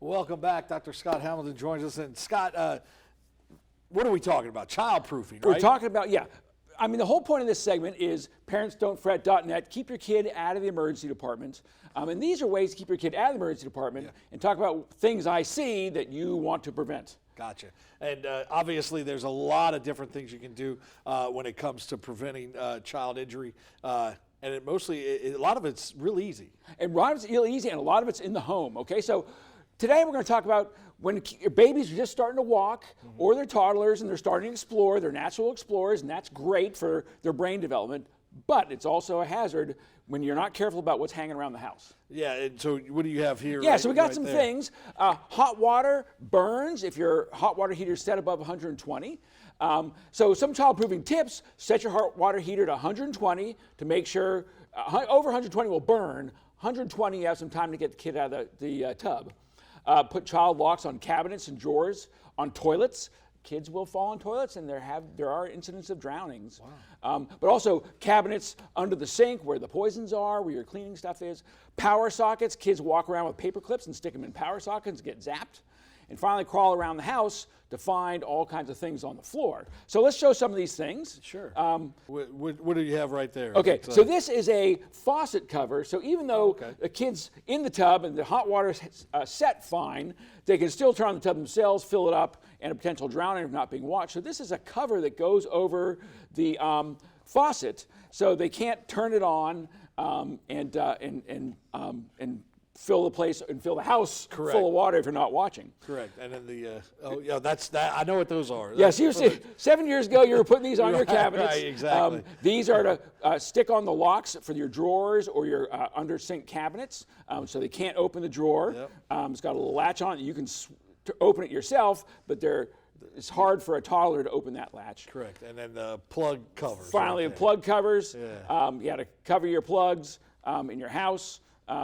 Welcome back. Dr. Scott Hamilton joins us. And Scott, what are we talking about? Childproofing, right? We're talking about, yeah. I mean, the whole point of this segment is parentsdon'tfret.net. Keep your kid out of the emergency department. And these are ways to keep your kid out of the emergency department and talk about things I see that you want to prevent. Gotcha. And obviously, there's a lot of different things you can do when it comes to preventing child injury. And a lot of it's real easy. And a lot of it's real easy, and a lot of it's in the home, okay? So today we're going to talk about when your babies are just starting to walk, or they're toddlers and they're starting to explore, they're natural explorers, and that's great for their brain development, but it's also a hazard when you're not careful about what's hanging around the house. Yeah, and so what do you have here? Yeah, so we got some things. Hot water burns if your hot water heater is set above 120. So some childproofing tips: set your hot water heater to 120 to make sure, over 120 will burn. 120, you have some time to get the kid out of the tub. Put child locks on cabinets and drawers, on toilets. Kids will fall on toilets, and there are incidents of drownings. Wow. But also cabinets under the sink where the poisons are, where your cleaning stuff is. Power sockets, kids walk around with paper clips and stick them in power sockets and get zapped. And finally, crawl around the house to find all kinds of things on the floor. So let's show some of these things. Sure. What do you have right there? Okay, so this is a faucet cover. So even though the kid's in the tub and the hot water's set fine, they can still turn on the tub themselves, fill it up, and a potential drowning if not being watched. So this is a cover that goes over the faucet, so they can't turn it on and fill the place and fill the house full of water if you're not watching. Correct. And then I know what those are. Yes, you see, 7 years ago you were putting these on your cabinets. Right, exactly. These are to stick on the locks for your drawers or your under sink cabinets, so they can't open the drawer. Yep. It's got a little latch on it. You can open it yourself, but it's hard for a toddler to open that latch. Correct. And then the plug covers. Finally, the plug covers. Yeah. You got to cover your plugs in your house.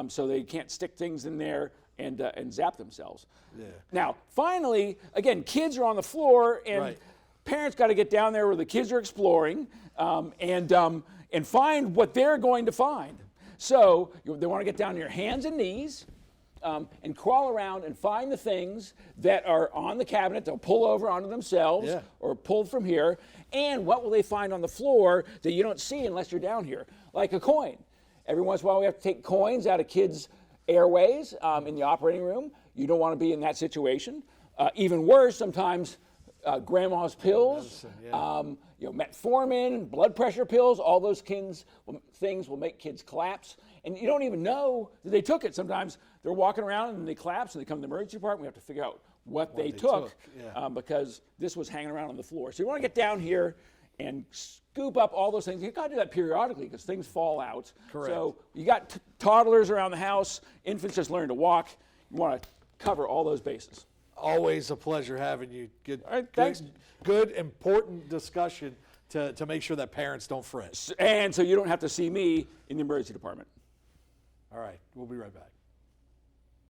So they can't stick things in there and zap themselves. Yeah. Now, finally, again, kids are on the floor, and parents got to get down there where the kids are exploring and find what they're going to find. So they want to get down to your hands and knees and crawl around and find the things that are on the cabinet. They'll pull over onto themselves or pull from here. And what will they find on the floor that you don't see unless you're down here? Like a coin. Every once in a while, we have to take coins out of kids' airways in the operating room. You don't want to be in that situation. Even worse, sometimes grandma's pills, metformin, blood pressure pills, all those things will make kids collapse. And you don't even know that they took it. Sometimes they're walking around and they collapse and they come to the emergency department. We have to figure out what they took. Because this was hanging around on the floor. So you want to get down here and scoop up all those things. You've got to do that periodically because things fall out. Correct. So you got toddlers around the house, infants just learning to walk. You want to cover all those bases. Always a pleasure having you. Good, all right, thanks. Good, important discussion to make sure that parents don't fret. And so you don't have to see me in the emergency department. All right, we'll be right back.